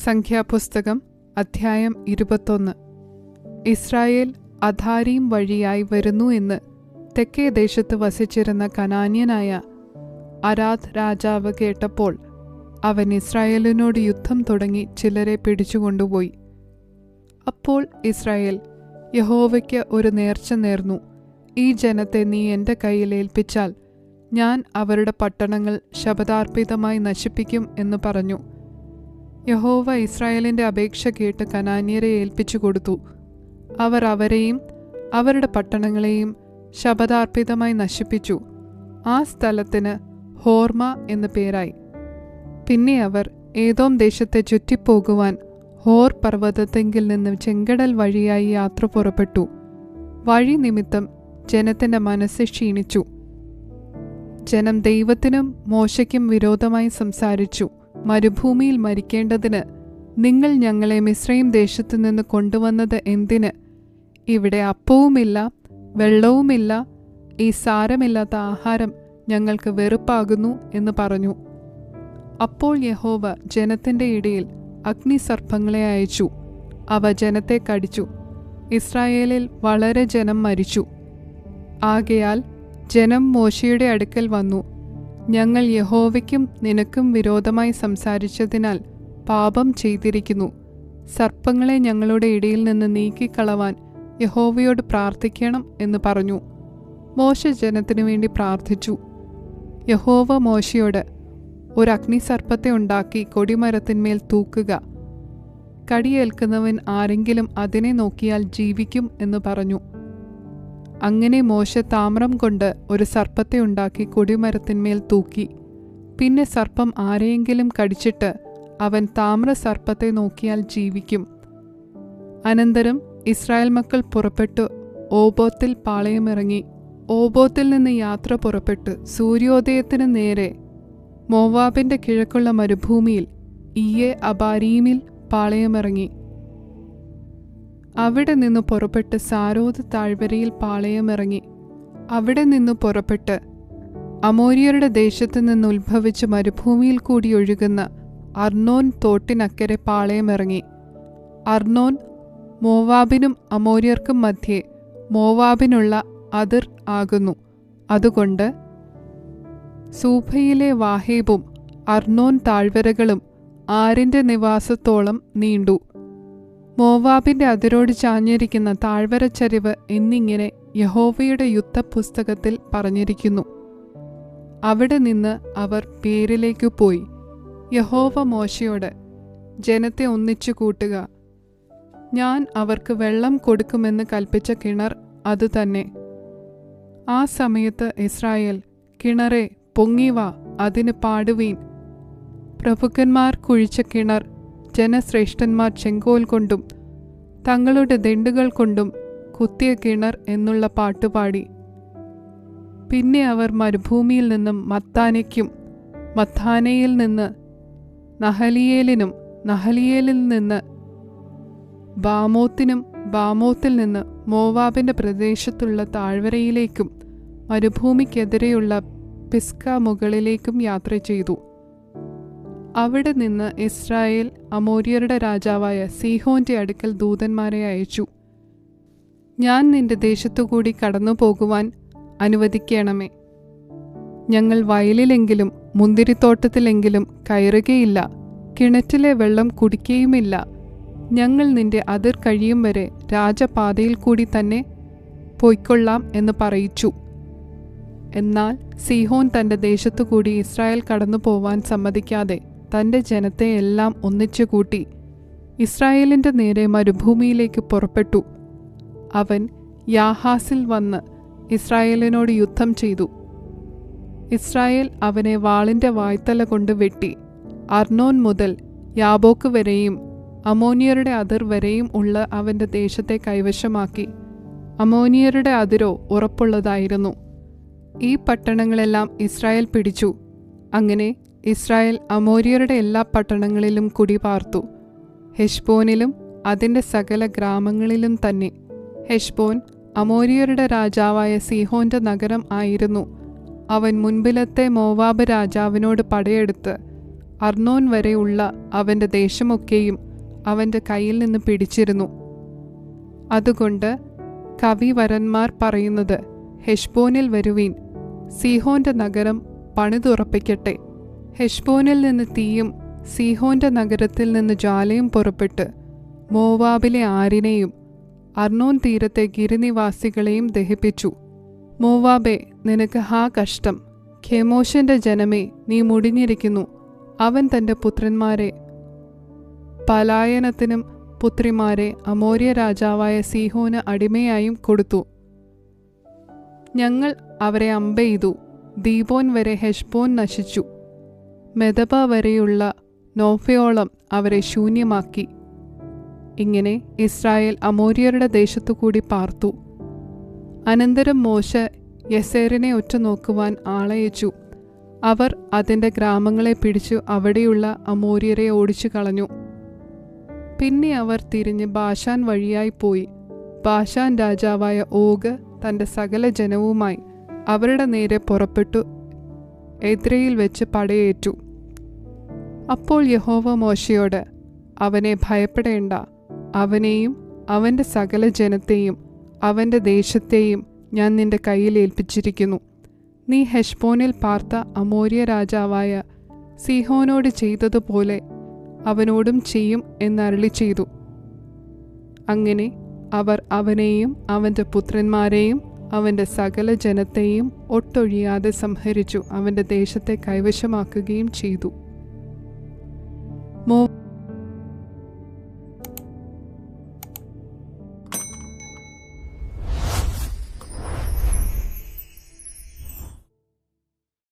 സംഖ്യാപുസ്തകം അധ്യായം 21. ഇസ്രായേൽ അധാരീം വഴിയായി വരുന്നു എന്ന് തെക്കേ ദേശത്ത് വസിച്ചിരുന്ന കനാന്യനായ അരാദ് രാജാവ് കേട്ടപ്പോൾ അവൻ ഇസ്രായേലിനോട് യുദ്ധം തുടങ്ങി ചിലരെ പിടിച്ചുകൊണ്ടുപോയി. അപ്പോൾ ഇസ്രായേൽ യഹോവയ്ക്ക് ഒരു നേർച്ച നേർന്നു, ഈ ജനത്തെ നീ എൻ്റെ കയ്യിൽ ഏൽപ്പിച്ചാൽ ഞാൻ അവരുടെ പട്ടണങ്ങൾ ശപഥാർപ്പിതമായി നശിപ്പിക്കും എന്ന് പറഞ്ഞു. യഹോവ ഇസ്രായേലിൻ്റെ അപേക്ഷ കേട്ട് കനാന്യരെ ഏൽപ്പിച്ചു കൊടുത്തു. അവർ അവരെയും അവരുടെ പട്ടണങ്ങളെയും ശപഥാർപ്പിതമായി നശിപ്പിച്ചു. ആ സ്ഥലത്തിന് ഹോർമ എന്ന് പേരായി. പിന്നെ അവർ ഏദോം ദേശത്തെ ചുറ്റിപ്പോകുവാൻ ഹോർ പർവ്വതത്തെങ്കിൽ നിന്ന് ചെങ്കടൽ വഴിയായി യാത്ര പുറപ്പെട്ടു. വഴി നിമിത്തം ജനത്തിൻ്റെ മനസ്സ് ക്ഷീണിച്ചു. ജനം ദൈവത്തിനും മോശയ്ക്കും വിരോധമായി സംസാരിച്ചു. മരുഭൂമിയിൽ മരിക്കേണ്ടതിന് നിങ്ങൾ ഞങ്ങളെ മിസ്രയീം ദേശത്തു നിന്ന് കൊണ്ടുവന്നത് എന്തിന്? ഇവിടെ അപ്പവുമില്ല, വെള്ളവുമില്ല, ഈ സാരമില്ലാത്ത ആഹാരം ഞങ്ങൾക്ക് വെറുപ്പാകുന്നു എന്ന് പറഞ്ഞു. അപ്പോൾ യഹോവ ജനത്തിൻ്റെ ഇടയിൽ അഗ്നിസർപ്പങ്ങളെ അയച്ചു. അവ ജനത്തെ കടിച്ചു. ഇസ്രായേലിൽ വളരെ ജനം മരിച്ചു. ആകയാൽ ജനം മോശയുടെ അടുക്കൽ വന്നു, ഞങ്ങൾ യഹോവയ്ക്കും നിനക്കും വിരോധമായി സംസാരിച്ചതിനാൽ പാപം ചെയ്തിരിക്കുന്നു. സർപ്പങ്ങളെ ഞങ്ങളുടെ ഇടയിൽ നിന്ന് നീക്കിക്കളവാൻ യഹോവയോട് പ്രാർത്ഥിക്കണം എന്ന് പറഞ്ഞു. മോശ ജനത്തിനു വേണ്ടി പ്രാർത്ഥിച്ചു. യഹോവ മോശയോട്, ഒരു അഗ്നിസർപ്പത്തെ ഉണ്ടാക്കി കൊടിമരത്തിന്മേൽ തൂക്കുക. കടിയേൽക്കുന്നവൻ ആരെങ്കിലും അതിനെ നോക്കിയാൽ ജീവിക്കും എന്ന് പറഞ്ഞു. അങ്ങനെ മോശ താമ്രം കൊണ്ട് ഒരു സർപ്പത്തെ ഉണ്ടാക്കി കൊടിമരത്തിന്മേൽ തൂക്കി. പിന്നെ സർപ്പം ആരെയെങ്കിലും കടിച്ചിട്ട് അവൻ താമ്രസർപ്പത്തെ നോക്കിയാൽ ജീവിക്കും. അനന്തരം ഇസ്രായേൽ മക്കൾ പുറപ്പെട്ടു ഓബോത്തിൽ പാളയമിറങ്ങി. ഓബോത്തിൽ നിന്ന് യാത്ര പുറപ്പെട്ടു സൂര്യോദയത്തിന് നേരെ മോവാബിന്റെ കിഴക്കുള്ള മരുഭൂമിയിൽ ഇയ്യെ അബാരീമിൽ പാളയമിറങ്ങി. അവിടെ നിന്ന് പുറപ്പെട്ട് സാരോദ് താഴ്വരയിൽ പാളയമിറങ്ങി. അവിടെ നിന്ന് പുറപ്പെട്ട് അമോര്യരുടെ ദേശത്തു നിന്ന് ഉത്ഭവിച്ച് മരുഭൂമിയിൽ കൂടി ഒഴുകുന്ന അർണോൻ തോട്ടിനക്കരെ പാളയമിറങ്ങി. അർണോൻ മോവാബിനും അമോര്യർക്കും മധ്യേ മോവാബിനുള്ള അതിർ ആകുന്നു. അതുകൊണ്ട് സൂഫയിലെ വാഹേബും അർണോൻ താഴ്വരകളും ആരിൻ്റെ നിവാസത്തോളം നീണ്ടു. മോവാബിന്റെ അതിരോട് ചാഞ്ഞിരിക്കുന്ന താഴ്വരച്ചരിവ് എന്നിങ്ങനെ യഹോവയുടെ യുദ്ധപുസ്തകത്തിൽ പറഞ്ഞിരിക്കുന്നു. അവിടെ നിന്ന് അവർ പേരിലേക്കു പോയി. യഹോവ മോശയോട്, ജനത്തെ ഒന്നിച്ചു കൂട്ടുക, ഞാൻ അവർക്ക് വെള്ളം കൊടുക്കുമെന്ന് കൽപ്പിച്ച കിണർ അതുതന്നെ. ആ സമയത്ത് ഇസ്രായേൽ, കിണറെ പൊങ്ങിവാ, അതിന് പാടുവീൻ. പ്രഭുക്കന്മാർ കുഴിച്ച കിണർ ജനശ്രേഷ്ഠന്മാർ ചെങ്കോൽ കൊണ്ടും തങ്ങളുടെ ദണ്ഡുകൾ കൊണ്ടും കുത്തിയ കിണർ എന്നുള്ള പാട്ടുപാടി. പിന്നെ അവർ മരുഭൂമിയിൽ നിന്നും മത്താനയ്ക്കും മത്താനയിൽ നിന്ന് നഹലിയേലിനും നഹലിയേലിൽ നിന്ന് ബാമോത്തിനും ബാമോത്തിൽ നിന്ന് മോവാബിന്റെ പ്രദേശത്തുള്ള താഴ്വരയിലേക്കും മരുഭൂമിക്കെതിരെയുള്ള പിസ്ക മുകളിലേക്കും യാത്ര ചെയ്തു. അവിടെ നിന്ന് ഇസ്രായേൽ അമോര്യരുടെ രാജാവായ സീഹോന്റെ അടുക്കൽ ദൂതന്മാരെ അയച്ചു. ഞാൻ നിന്റെ ദേശത്തുകൂടി കടന്നു പോകുവാൻ അനുവദിക്കണമേ. ഞങ്ങൾ വയലിലെങ്കിലും മുന്തിരിത്തോട്ടത്തിലെങ്കിലും കയറുകയില്ല, കിണറ്റിലെ വെള്ളം കുടിക്കുകയുമില്ല. ഞങ്ങൾ നിന്റെ അതിർ കഴിയും വരെ രാജപാതയിൽ കൂടി തന്നെ പൊയ്ക്കൊള്ളാം എന്ന് പറയിച്ചു. എന്നാൽ സീഹോൻ തന്റെ ദേശത്തുകൂടി ഇസ്രായേൽ കടന്നു പോവാൻ സമ്മതിക്കാതെ തൻ്റെ ജനത്തെ എല്ലാം ഒന്നിച്ചു കൂട്ടി ഇസ്രായേലിൻ്റെ നേരെ മരുഭൂമിയിലേക്ക് പുറപ്പെട്ടു. അവൻ യാഹാസിൽ വന്ന് ഇസ്രായേലിനോട് യുദ്ധം ചെയ്തു. ഇസ്രായേൽ അവനെ വാളിൻ്റെ വായ്ത്തല കൊണ്ട് വെട്ടി. അർണോൻ മുതൽ യാബോക്ക് വരെയും അമോനിയരുടെ അതിർ വരെയും ഉള്ള അവൻ്റെ ദേശത്തെ കൈവശമാക്കി. അമോനിയരുടെ അതിരോ ഉറപ്പുള്ളതായിരുന്നു. ഈ പട്ടണങ്ങളെല്ലാം ഇസ്രായേൽ പിടിച്ചു. അങ്ങനെ ഇസ്രായേൽ അമോര്യരുടെ എല്ലാ പട്ടണങ്ങളിലും കുടിപാർത്തു, ഹെശ്ബോനിലും അതിൻ്റെ സകല ഗ്രാമങ്ങളിലും തന്നെ. ഹെശ്ബോൻ അമോര്യരുടെ രാജാവായ സീഹോന്റെ നഗരം ആയിരുന്നു. അവൻ മുൻപിലത്തെ മോവാബ് രാജാവിനോട് പടയെടുത്ത് അർണോൻ വരെയുള്ള അവൻ്റെ ദേശമൊക്കെയും അവൻ്റെ കയ്യിൽ നിന്ന് പിടിച്ചിരുന്നു. അതുകൊണ്ട് കവിവരന്മാർ പറയുന്നത്, ഹെശ്ബോനിൽ വരുവീൻ, സീഹോന്റെ നഗരം പണിതുറപ്പിക്കട്ടെ. ഹെശ്ബോനിൽ നിന്ന് തീയും സീഹോന്റെ നഗരത്തിൽ നിന്ന് ജ്വാലയും പുറപ്പെട്ട് മോവാബിലെ ആരിനെയും അർണോൻ തീരത്തെ ഗിരിനിവാസികളെയും ദഹിപ്പിച്ചു. മോവാബേ, നിനക്ക് ഹാ കഷ്ടം! ഖേമോശന്റെ ജനമേ, നീ മുടിഞ്ഞിരിക്കുന്നു. അവൻ തൻ്റെ പുത്രന്മാരെ പലായനത്തിനും പുത്രിമാരെ അമോര്യ രാജാവായ സീഹോന് അടിമയായും കൊടുത്തു. ഞങ്ങൾ അവരെ അമ്പെയ്തു. ദീബോൻ വരെ ഹെശ്ബോൻ നശിച്ചു. മെദബ വരെയുള്ള നോഫയോളം അവരെ ശൂന്യമാക്കി. ഇങ്ങനെ ഇസ്രായേൽ അമോര്യരുടെ ദേശത്തുകൂടി പാർത്തു. അനന്തരം മോശെ യസേരിനെ ഒറ്റുനോക്കുവാൻ ആളയച്ചു. അവർ അതിൻ്റെ ഗ്രാമങ്ങളെ പിടിച്ചു അവിടെയുള്ള അമോര്യരെ ഓടിച്ചു കളഞ്ഞു. പിന്നെ അവർ തിരിഞ്ഞ് ബാശാൻ വഴിയായി പോയി. ബാശാൻ രാജാവായ ഓഗ് തൻ്റെ സകല ജനവുമായി അവരുടെ നേരെ പുറപ്പെട്ടു എദ്രയിൽ വെച്ച് പടയേറ്റു. അപ്പോൾ യഹോവ മോശയോട്, അവനെ ഭയപ്പെടേണ്ട, അവനെയും അവൻ്റെ സകല ജനത്തെയും അവൻ്റെ ദേശത്തെയും ഞാൻ നിന്റെ കയ്യിൽ ഏൽപ്പിച്ചിരിക്കുന്നു. നീ ഹെശ്ബോനിൽ പാർത്ത അമോര്യ രാജാവായ സീഹോനോട് ചെയ്തതുപോലെ അവനോടും ചെയ്യും എന്നരുളി ചെയ്തു. അങ്ങനെ അവർ അവനെയും അവൻ്റെ പുത്രന്മാരെയും അവൻ്റെ സകല ജനത്തെയും ഒട്ടൊഴിയാതെ സംഹരിച്ചു അവൻ്റെ ദേശത്തെ കൈവശമാക്കുകയും ചെയ്തു.